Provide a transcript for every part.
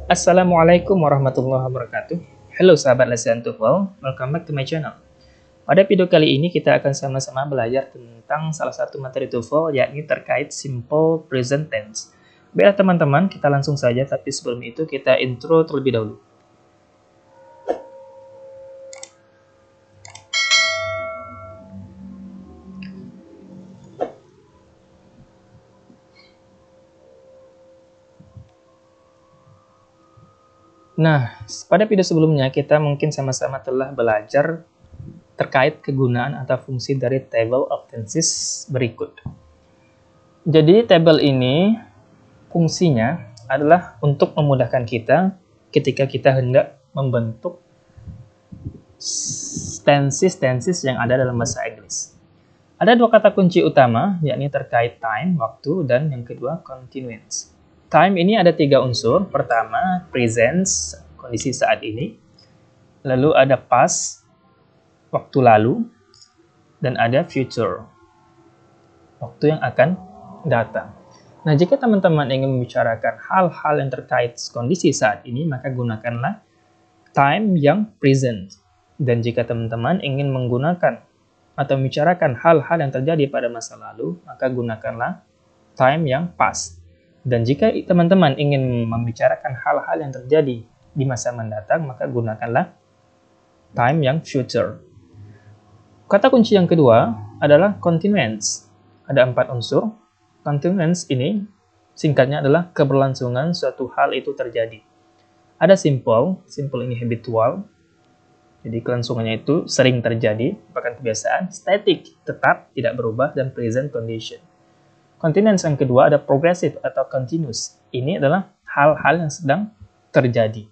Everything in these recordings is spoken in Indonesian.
Assalamualaikum warahmatullahi wabarakatuh. Hello sahabat Lesian TOEFL, welcome back to my channel. Pada video kali ini kita akan sama-sama belajar tentang salah satu materi TOEFL, yakni terkait simple present tense. Baiklah teman-teman, kita langsung saja, tapi sebelum itu kita intro terlebih dahulu. Nah, pada video sebelumnya kita mungkin sama-sama telah belajar terkait kegunaan atau fungsi dari table of tenses berikut. Jadi, table ini fungsinya adalah untuk memudahkan kita ketika kita hendak membentuk tenses yang ada dalam bahasa Inggris. Ada dua kata kunci utama, yakni terkait time, waktu, dan yang kedua continuance. Time ini ada tiga unsur. Pertama, present, kondisi saat ini. Lalu ada past, waktu lalu. Dan ada future, waktu yang akan datang. Nah, jika teman-teman ingin membicarakan hal-hal yang terkait kondisi saat ini, maka gunakanlah time yang present. Dan jika teman-teman ingin menggunakan atau membicarakan hal-hal yang terjadi pada masa lalu, maka gunakanlah time yang past. Dan jika teman-teman ingin membicarakan hal-hal yang terjadi di masa mendatang, maka gunakanlah time yang future. Kata kunci yang kedua adalah continuance. Ada 4 unsur. Continuance ini singkatnya adalah keberlangsungan suatu hal itu terjadi. Ada simple ini habitual. Jadi kelangsungannya itu sering terjadi, bahkan kebiasaan. Static, tetap, tidak berubah, dan present condition. Continuance yang kedua ada progressive atau continuous. Ini adalah hal-hal yang sedang terjadi.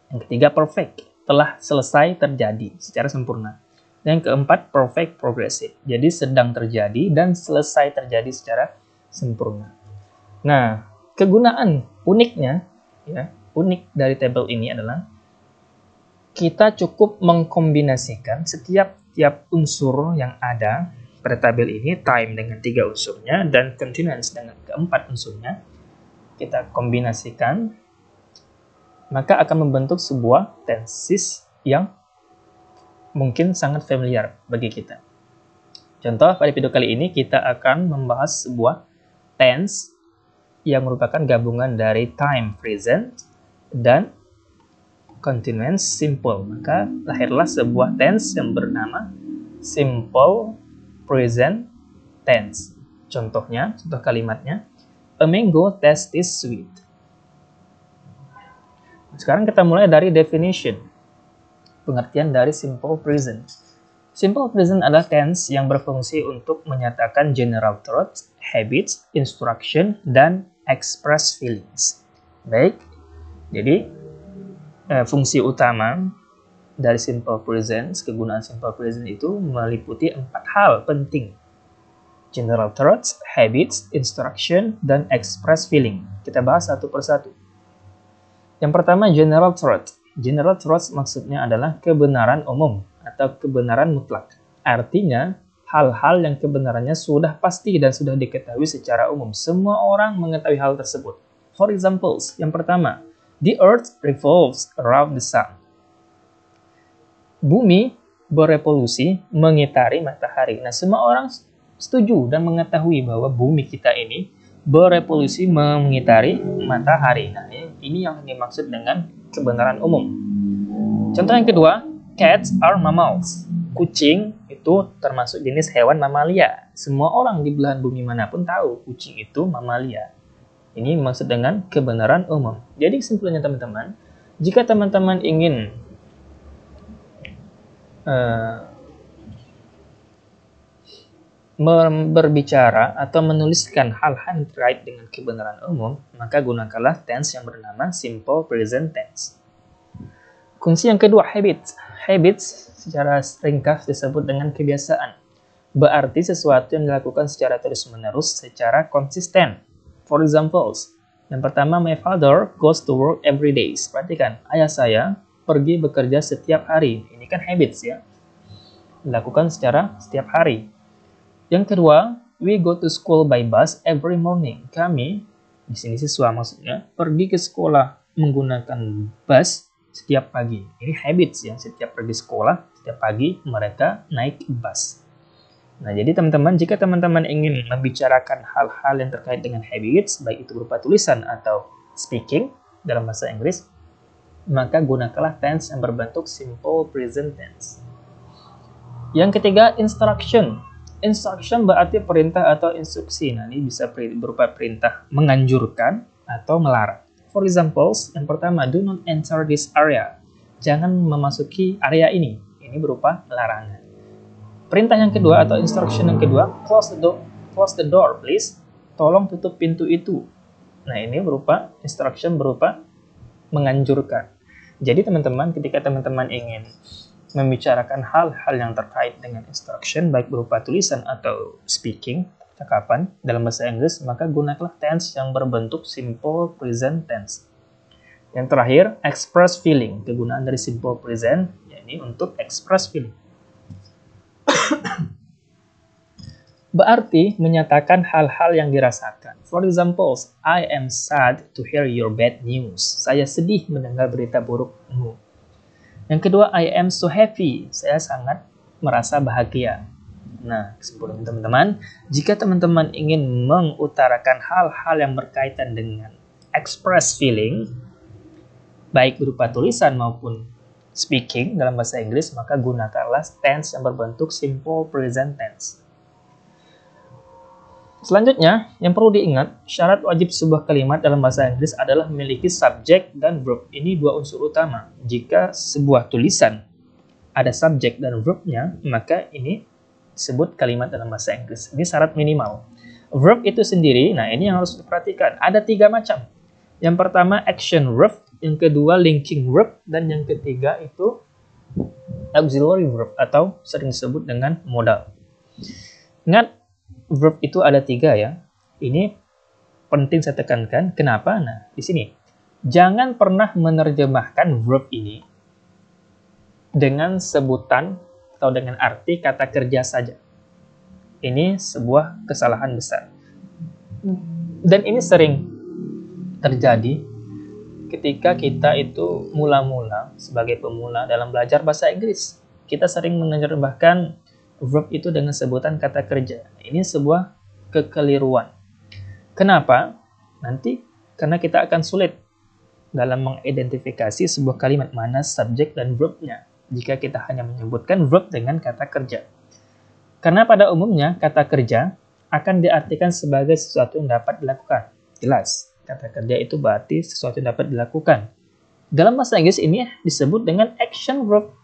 Yang ketiga perfect, telah selesai terjadi secara sempurna. Yang keempat perfect progressive, jadi sedang terjadi dan selesai terjadi secara sempurna. Nah, kegunaan uniknya, unik dari table ini adalah kita cukup mengkombinasikan setiap unsur yang ada pada tabel ini, time dengan 3 unsurnya dan continuance dengan keempat unsurnya, kita kombinasikan, maka akan membentuk sebuah tenses yang mungkin sangat familiar bagi kita. Contoh, pada video kali ini kita akan membahas sebuah tense yang merupakan gabungan dari time present dan continuance simple. Maka lahirlah sebuah tense yang bernama simple present tense. Contoh kalimatnya, a mango tastes sweet. Sekarang kita mulai dari definition, pengertian dari simple present. Simple present adalah tense yang berfungsi untuk menyatakan general thoughts, habits, instruction, dan express feelings. Baik, jadi fungsi utama dari simple present, kegunaan simple present itu meliputi 4 hal penting. General thoughts, habits, instruction, dan express feeling. Kita bahas satu persatu. Yang pertama, general thought. General thoughts maksudnya adalah kebenaran umum atau kebenaran mutlak. Artinya, hal-hal yang kebenarannya sudah pasti dan sudah diketahui secara umum. Semua orang mengetahui hal tersebut. For examples, yang pertama, the earth revolves around the sun. Bumi berevolusi mengitari matahari. Nah, semua orang setuju dan mengetahui bahwa bumi kita ini berevolusi mengitari matahari. Nah, ini yang dimaksud dengan kebenaran umum. Contoh yang kedua, cats are mammals. Kucing itu termasuk jenis hewan mamalia. Semua orang di belahan bumi manapun tahu kucing itu mamalia. Ini maksud dengan kebenaran umum. Jadi kesimpulannya teman-teman, jika teman-teman ingin berbicara atau menuliskan hal-hal terkait dengan kebenaran umum, maka gunakanlah tense yang bernama simple present tense. Fungsi yang kedua, habits. Habits secara ringkas disebut dengan kebiasaan. Berarti sesuatu yang dilakukan secara terus-menerus, secara konsisten. For examples, yang pertama, my father goes to work every day. Perhatikan, ayah saya pergi bekerja setiap hari. Ini kan habits ya, dilakukan secara setiap hari. Yang kedua, we go to school by bus every morning. Kami Di sini siswa maksudnya pergi ke sekolah menggunakan bus setiap pagi. Ini habits ya, setiap pergi sekolah, setiap pagi mereka naik bus. Nah, jadi teman-teman, jika teman-teman ingin membicarakan hal-hal yang terkait dengan habits, baik itu berupa tulisan atau speaking dalam bahasa Inggris, maka gunakanlah tense yang berbentuk simple present tense. Yang ketiga, instruction. Instruction berarti perintah atau instruksi. Nah, ini bisa berupa perintah menganjurkan atau melarang. For example, yang pertama, do not enter this area. Jangan memasuki area ini. Ini berupa larangan. Perintah yang kedua atau instruction yang kedua, close the door please. Tolong tutup pintu itu. Nah, ini berupa instruction, berupa menganjurkan. Jadi teman-teman, ketika teman-teman ingin membicarakan hal-hal yang terkait dengan instruction, baik berupa tulisan atau speaking, cakapan dalam bahasa Inggris, maka gunakanlah tense yang berbentuk simple present tense. Yang terakhir, express feeling. Kegunaan dari simple present, yakni untuk express feeling. Berarti menyatakan hal-hal yang dirasakan. For example, I am sad to hear your bad news. Saya sedih mendengar berita burukmu. Yang kedua, I am so happy. Saya sangat merasa bahagia. Nah, kesimpulan teman-teman, jika teman-teman ingin mengutarakan hal-hal yang berkaitan dengan express feeling, baik berupa tulisan maupun speaking dalam bahasa Inggris, maka gunakanlah tense yang berbentuk simple present tense. Selanjutnya, yang perlu diingat, syarat wajib sebuah kalimat dalam bahasa Inggris adalah memiliki subjek dan verb. Ini dua unsur utama. Jika sebuah tulisan ada subjek dan verbnya, maka ini disebut kalimat dalam bahasa Inggris. Ini syarat minimal. Verb itu sendiri, nah ini yang harus diperhatikan. Ada 3 macam. Yang pertama action verb, yang kedua linking verb, dan yang ketiga itu auxiliary verb atau sering disebut dengan modal. Ingat, verb itu ada 3 ya. Ini penting saya tekankan. Kenapa? Nah, di sini. Jangan pernah menerjemahkan verb ini dengan sebutan atau dengan arti kata kerja saja. Ini sebuah kesalahan besar. Dan ini sering terjadi ketika kita itu mula-mula sebagai pemula dalam belajar bahasa Inggris. Kita sering menerjemahkan verb itu dengan sebutan kata kerja. Ini sebuah kekeliruan. Kenapa? Nanti karena kita akan sulit dalam mengidentifikasi sebuah kalimat mana subjek dan verbnya jika kita hanya menyebutkan verb dengan kata kerja. Karena pada umumnya kata kerja akan diartikan sebagai sesuatu yang dapat dilakukan. Jelas, kata kerja itu berarti sesuatu yang dapat dilakukan. Dalam bahasa Inggris ini disebut dengan action verb.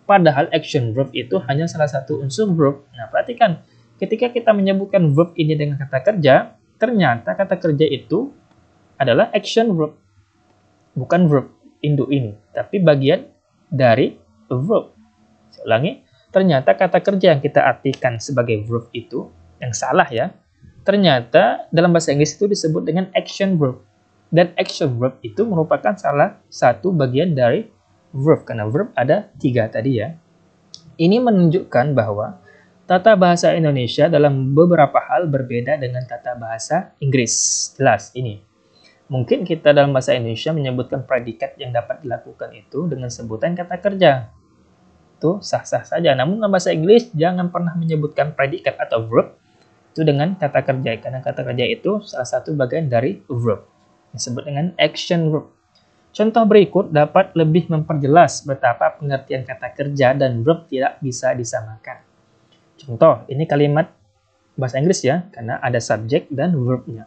Padahal action verb itu hanya salah satu unsur verb. Nah, perhatikan, ketika kita menyebutkan verb ini dengan kata kerja, ternyata kata kerja itu adalah action verb. Bukan verb induk ini, tapi bagian dari verb. Saya ulangi, ternyata kata kerja yang kita artikan sebagai verb itu, yang salah ya, ternyata dalam bahasa Inggris itu disebut dengan action verb. Dan action verb itu merupakan salah satu bagian dari verb, karena verb ada 3 tadi ya. Ini menunjukkan bahwa tata bahasa Indonesia dalam beberapa hal berbeda dengan tata bahasa Inggris. Jelas ini. Mungkin kita dalam bahasa Indonesia menyebutkan predikat yang dapat dilakukan itu dengan sebutan kata kerja. Itu sah-sah saja. Namun dalam bahasa Inggris jangan pernah menyebutkan predikat atau verb itu dengan kata kerja, karena kata kerja itu salah satu bagian dari verb. Disebut dengan action verb. Contoh berikut dapat lebih memperjelas betapa pengertian kata kerja dan verb tidak bisa disamakan. Contoh, ini kalimat bahasa Inggris ya, karena ada subjek dan verbnya.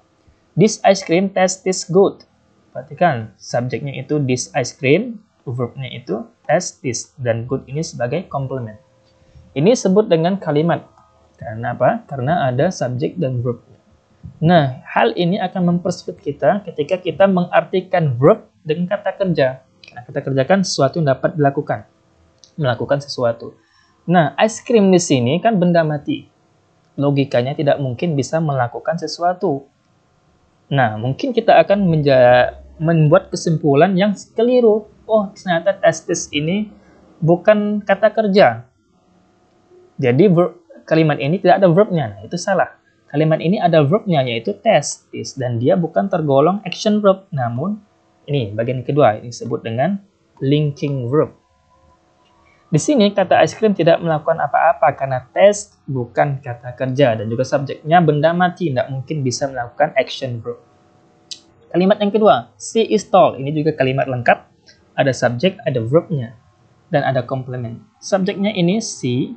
This ice cream tastes good. Perhatikan, subjeknya itu this ice cream, verbnya itu tastes, dan good ini sebagai komplement. Ini disebut dengan kalimat. Karena apa? Karena ada subjek dan verb. Nah, hal ini akan mempersulit kita ketika kita mengartikan verb dengan kata kerja. Karena kata kerja kan sesuatu yang dapat dilakukan. Melakukan sesuatu. Nah, ice cream di sini kan benda mati. Logikanya tidak mungkin bisa melakukan sesuatu. Nah, mungkin kita akan membuat kesimpulan yang keliru. Oh, ternyata testis ini bukan kata kerja. Jadi kalimat ini tidak ada verbnya. Nah, itu salah. Kalimat ini ada verbnya yaitu test, dan dia bukan tergolong action verb, namun ini bagian kedua ini disebut dengan linking verb. Di sini kata ice cream tidak melakukan apa-apa karena test bukan kata kerja dan juga subjeknya benda mati, tidak mungkin bisa melakukan action verb. Kalimat yang kedua, she is tall. Ini juga kalimat lengkap, ada subjek, ada verbnya, dan ada komplement. Subjeknya ini she,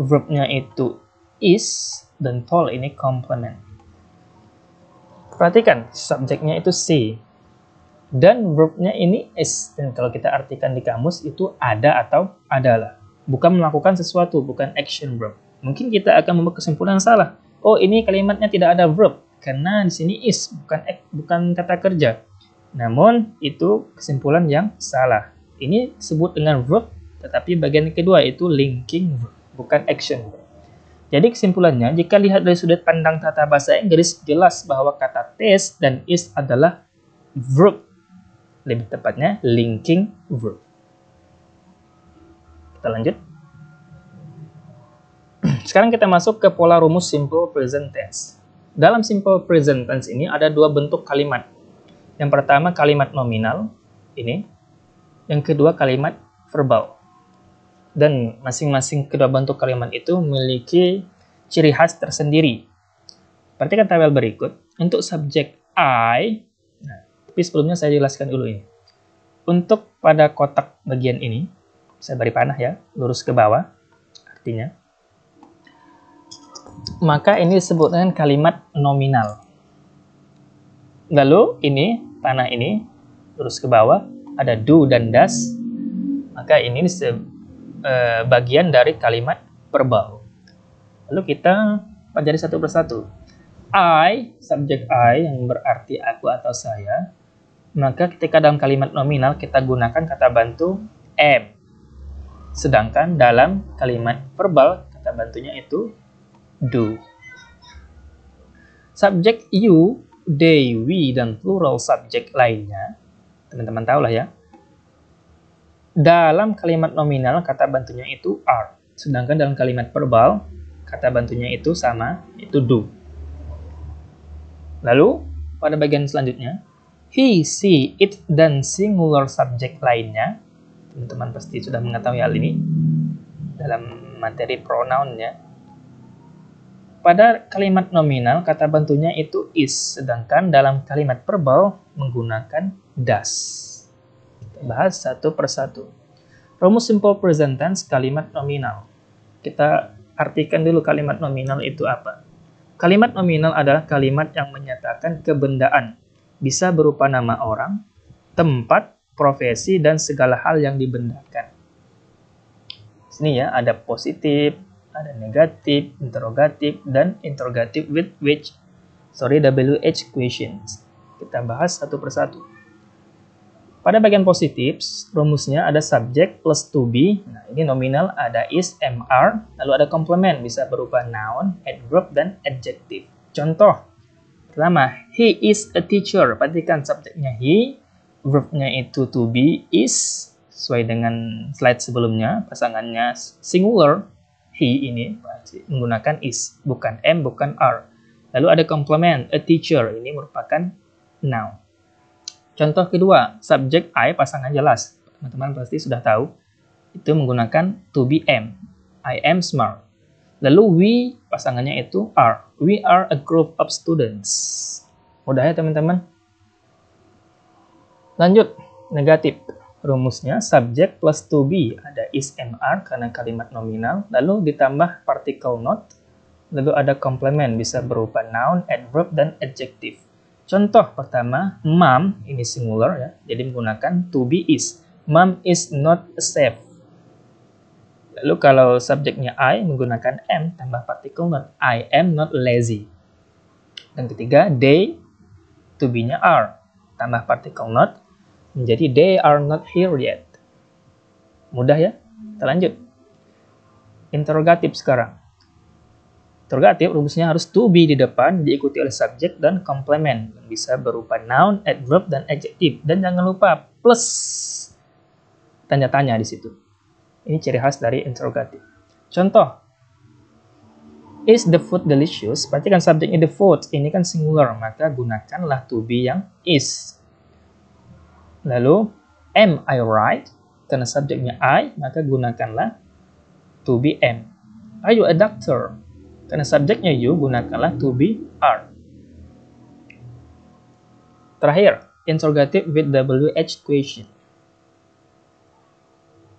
verbnya itu is, dan tall ini komplement. Perhatikan, subjeknya itu she, dan verbnya ini is. Dan kalau kita artikan di kamus itu ada atau adalah. Bukan melakukan sesuatu, bukan action verb. Mungkin kita akan membuat kesimpulan salah. Oh, ini kalimatnya tidak ada verb karena di sini is, bukan kata kerja. Namun itu kesimpulan yang salah. Ini disebut dengan verb, tetapi bagian kedua itu linking verb, bukan action verb. Jadi kesimpulannya, jika lihat dari sudut pandang tata bahasa Inggris, jelas bahwa kata test dan is adalah verb. Lebih tepatnya, linking verb. Kita lanjut. Sekarang kita masuk ke pola rumus simple present tense. Dalam simple present tense ini ada dua bentuk kalimat. Yang pertama kalimat nominal, ini. Yang kedua kalimat verbal. Dan masing-masing kedua bentuk kalimat itu memiliki ciri khas tersendiri. Perhatikan tabel berikut. Untuk subjek I, tapi sebelumnya saya jelaskan dulu ini. Untuk pada kotak bagian ini, saya beri panah ya, lurus ke bawah, artinya. Maka ini disebut dengan kalimat nominal. Lalu ini, panah ini, lurus ke bawah, ada do dan does. Maka ini bagian dari kalimat verbal. Lalu kita pelajari satu persatu. I, subjek I yang berarti aku atau saya. Maka ketika dalam kalimat nominal kita gunakan kata bantu am. Sedangkan dalam kalimat verbal kata bantunya itu do. Subjek you, they, we, dan plural subjek lainnya, teman-teman tahu lah ya. Dalam kalimat nominal kata bantunya itu are. Sedangkan dalam kalimat verbal kata bantunya itu sama, itu do. Lalu pada bagian selanjutnya, he, she, it, dan singular subjek lainnya, teman-teman pasti sudah mengetahui hal ini dalam materi pronounnya. Pada kalimat nominal, kata bantunya itu is, sedangkan dalam kalimat verbal menggunakan does. Kita bahas satu persatu. Rumus simple present tense kalimat nominal. Kita artikan dulu kalimat nominal itu apa. Kalimat nominal adalah kalimat yang menyatakan kebendaan. Bisa berupa nama orang, tempat, profesi, dan segala hal yang dibendakan. Sini ya, ada positif, ada negatif, interrogatif, dan interrogative with which, WH questions. Kita bahas satu persatu. Pada bagian positif, rumusnya ada subject plus to be. Nah, ini nominal ada is, mr, lalu ada komplement, bisa berupa noun, adverb, dan adjective. Contoh, pertama, he is a teacher. Perhatikan subjeknya he, verbnya itu to be, is, sesuai dengan slide sebelumnya, pasangannya singular, he ini menggunakan is, bukan am, bukan are. Lalu ada komplement, a teacher, ini merupakan noun. Contoh kedua, subjek I pasangan jelas. Teman-teman pasti sudah tahu, itu menggunakan to be am, I am smart. Lalu we, pasangannya itu are. We are a group of students. Mudah ya teman-teman? Lanjut, negatif. Rumusnya subject plus to be. Ada is, mr karena kalimat nominal. Lalu ditambah particle not. Lalu ada komplement, bisa berupa noun, adverb, dan adjective. Contoh pertama, mom, ini singular ya. Jadi menggunakan to be is. Mom is not safe. Lalu kalau subjeknya I menggunakan am tambah particle not. I am not lazy. Dan ketiga, they, to be-nya are. Tambah particle not. Menjadi they are not here yet. Mudah ya? Kita lanjut. Interrogatif sekarang. Interrogatif rumusnya harus to be di depan, diikuti oleh subjek dan komplement. Bisa berupa noun, adverb, dan adjective. Dan jangan lupa plus tanya-tanya di situ. Ini ciri khas dari interrogatif. Contoh, Is the food delicious? Berarti kan subjeknya the food. Ini kan singular, maka gunakanlah to be yang is. Lalu, am I right? Karena subjeknya I, maka gunakanlah to be am. Are you a doctor? Karena subjeknya you, gunakanlah to be are. Terakhir, interrogative with WH question.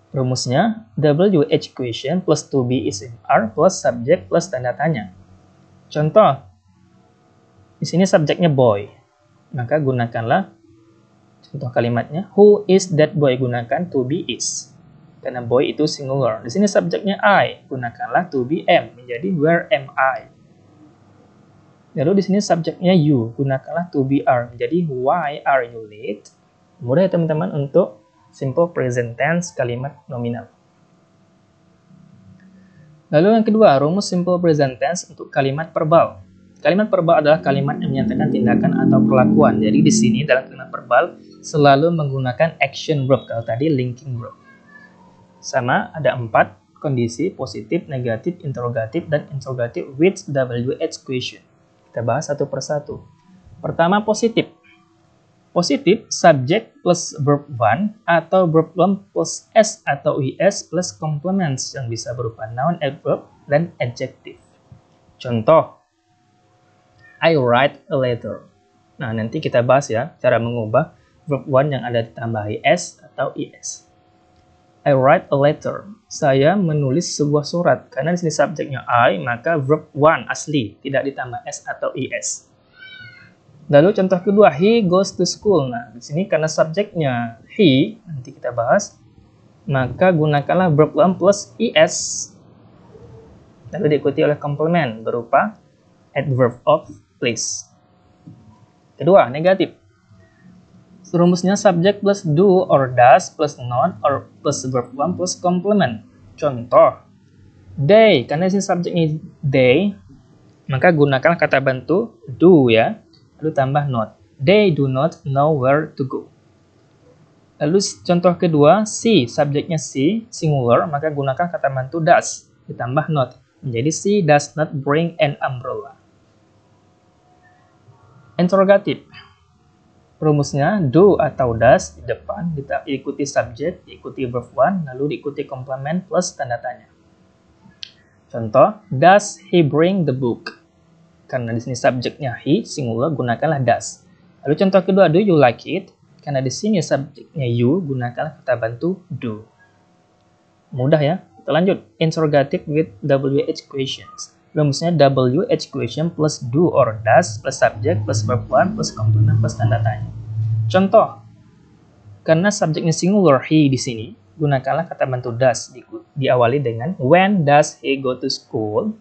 Rumusnya, WH question plus to be is in are plus subject plus tanda tanya. Contoh, di sini subjeknya boy, maka gunakanlah contoh kalimatnya, who is that boy? Gunakan to be is, karena boy itu singular. Di sini subjeknya I, gunakanlah to be am, menjadi where am I. Lalu di sini subjeknya you, gunakanlah to be are, menjadi why are you late. Mudah ya teman-teman untuk simple present tense kalimat nominal. Lalu yang kedua, rumus simple present tense untuk kalimat verbal. Kalimat verbal adalah kalimat yang menyatakan tindakan atau perlakuan. Jadi di sini dalam kalimat verbal selalu menggunakan action verb. Kalau tadi linking verb. Sama ada 4 kondisi: positif, negatif, interrogatif, dan interrogative with WH question. Kita bahas satu persatu. Pertama, positif. Positif, subject plus verb 1 atau verb 1 plus s atau is plus complements yang bisa berupa noun, adverb, dan adjective. Contoh, I write a letter. Nah, nanti kita bahas ya cara mengubah verb 1 yang ada ditambahi s atau is. I write a letter. Saya menulis sebuah surat. Karena di sini subjeknya I, maka verb 1 asli, tidak ditambah s atau is. Lalu contoh kedua, he goes to school. Nah, di sini karena subjeknya he, nanti kita bahas, maka gunakanlah verb 1 plus is. Lalu diikuti oleh complement berupa adverb of place. Kedua, negatif. Rumusnya subject plus do or does plus noun or plus verb 1 plus complement. Contoh, they, karena di sini subjeknya they, maka gunakanlah kata bantu do ya. Lalu tambah not. They do not know where to go. Lalu contoh kedua, she, subjeknya she, singular, maka gunakan kata bantu does, ditambah not. Menjadi she does not bring an umbrella. Interrogatif. Rumusnya do atau does di depan, diikuti subject, diikuti verb 1, lalu diikuti complement plus tanda tanya. Contoh, does he bring the book? Karena di sini subjeknya he, singular, gunakanlah does. Lalu contoh kedua, do you like it? Karena di sini subjeknya you, gunakanlah kata bantu do. Mudah ya. Kita lanjut. Interrogative with WH questions. Rumusnya WH question plus do or does plus subject plus verb 1 plus complement plus tanda tanya. Contoh, karena subjeknya singular he di sini, gunakanlah kata bantu does, diawali dengan when does he go to school?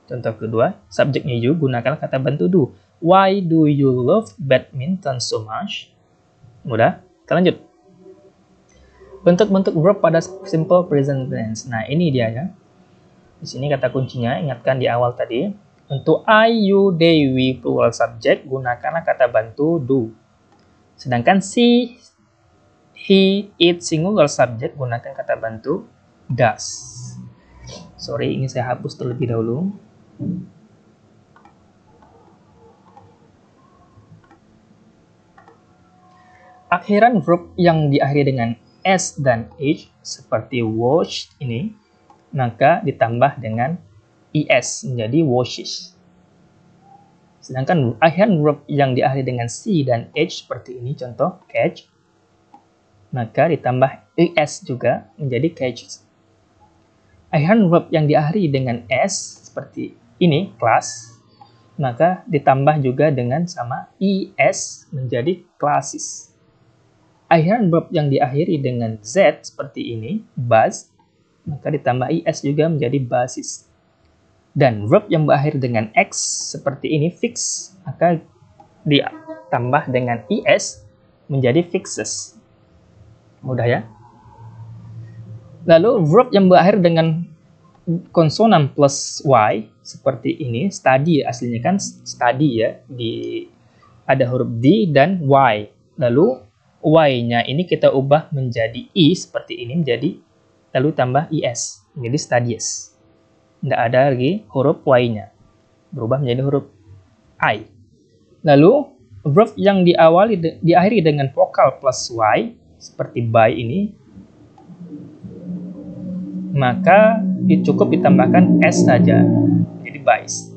Contoh kedua, subjeknya you, gunakan kata bantu do. Why do you love badminton so much? Mudah. Kita lanjut. Bentuk-bentuk verb pada simple present tense. Nah, ini dia ya. Di sini kata kuncinya, ingatkan di awal tadi. Untuk I, you, they, we, plural subject, gunakanlah kata bantu do. Sedangkan she, he, it, singular subject, gunakan kata bantu does. Sorry, ini saya hapus terlebih dahulu. Akhiran verb yang diakhiri dengan s dan h seperti washed ini, maka ditambah dengan es menjadi washes. Sedangkan akhiran verb yang diakhiri dengan c dan h seperti ini, contoh catch, maka ditambah es juga menjadi catches. Akhiran verb yang diakhiri dengan s seperti ini, class, maka ditambah juga dengan sama es menjadi classes. Akhiran verb yang diakhiri dengan z seperti ini, buzz, maka ditambah es juga menjadi buzzes. Dan verb yang berakhir dengan x seperti ini, fix, maka ditambah dengan es menjadi fixes. Mudah ya. Lalu verb yang berakhir dengan konsonan plus y seperti ini, study, aslinya kan study ya, ada huruf d dan y. Lalu y-nya ini kita ubah menjadi i seperti ini, menjadi lalu tambah is menjadi studies. Tidak ada lagi huruf y-nya. berubah menjadi huruf I. Lalu, verb yang diakhiri dengan vokal plus Y, seperti buy ini, maka cukup ditambahkan S saja, jadi buys.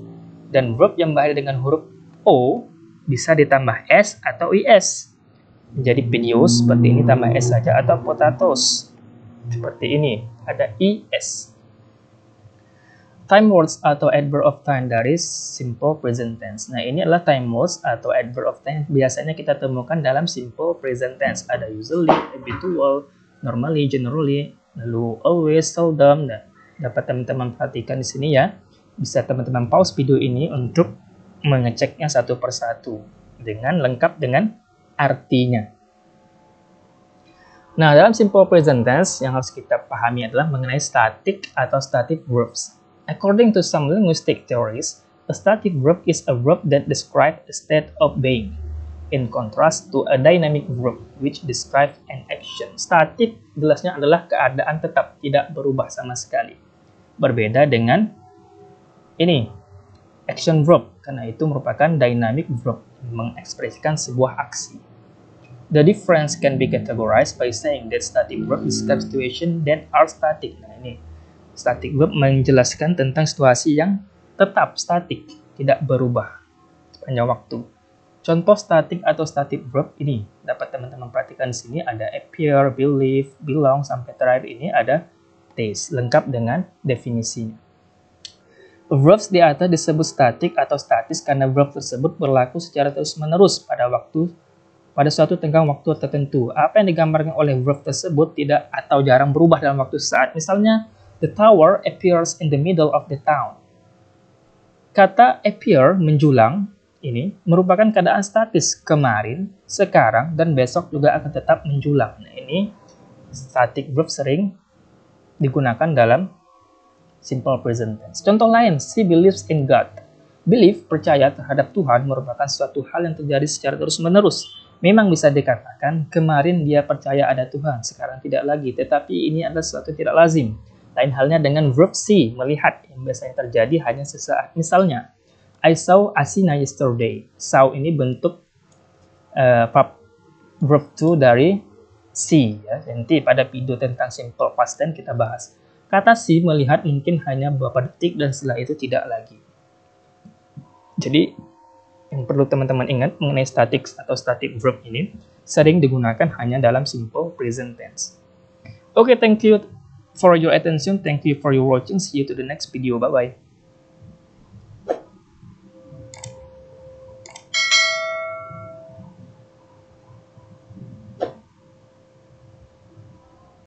Dan verb yang berakhir dengan huruf O, bisa ditambah S atau IS. Jadi videos seperti ini tambah S saja, atau potatoes seperti ini, ada IS. Time words atau adverb of time dari simple present tense. Nah, ini adalah time words atau adverb of time biasanya kita temukan dalam simple present tense. Ada usually, habitual, normally, generally, lalu always, seldom. Dan dapat teman-teman perhatikan di sini ya. Bisa teman-teman pause video ini untuk mengeceknya satu persatu dengan lengkap dengan artinya. Nah, dalam simple present tense yang harus kita pahami adalah mengenai static atau static verbs. According to some linguistic theories, a static verb is a verb that describes a state of being, in contrast to a dynamic verb which describes an action. Static jelasnya adalah keadaan tetap, tidak berubah sama sekali. Berbeda dengan ini, action verb, karena itu merupakan dynamic verb, mengekspresikan sebuah aksi. The difference can be categorized by saying that static verb describes situations that are static. Nah, ini static verb menjelaskan tentang situasi yang tetap statik, tidak berubah sepanjang waktu. Contoh static atau static verb ini dapat teman-teman perhatikan di sini ada appear, believe, belong, sampai terakhir ini ada taste, lengkap dengan definisinya. Verbs di atas disebut static atau statis karena verb tersebut berlaku secara terus-menerus pada suatu tenggang waktu tertentu. Apa yang digambarkan oleh verb tersebut tidak atau jarang berubah dalam waktu sesaat. Misalnya, the tower appears in the middle of the town. Kata appear, menjulang, ini merupakan keadaan statis kemarin, sekarang, dan besok juga akan tetap menjulang. Nah, ini static verb sering digunakan dalam simple present tense. Contoh lain, she believes in God. Belief, percaya terhadap Tuhan, merupakan suatu hal yang terjadi secara terus-menerus. Memang bisa dikatakan, kemarin dia percaya ada Tuhan, sekarang tidak lagi. Tetapi ini adalah suatu tidak lazim. Lain halnya dengan verb see, melihat, yang biasanya terjadi hanya sesaat. Misalnya, I saw Asina yesterday. Saw ini bentuk verb to dari see. Ya. Nanti pada video tentang simple past tense kita bahas. Kata see, melihat, mungkin hanya beberapa detik dan setelah itu tidak lagi. Jadi, yang perlu teman-teman ingat mengenai static atau static verb ini sering digunakan hanya dalam simple present tense. Okay, thank you for your attention. Thank you for your watching. See you to the next video. Bye-bye.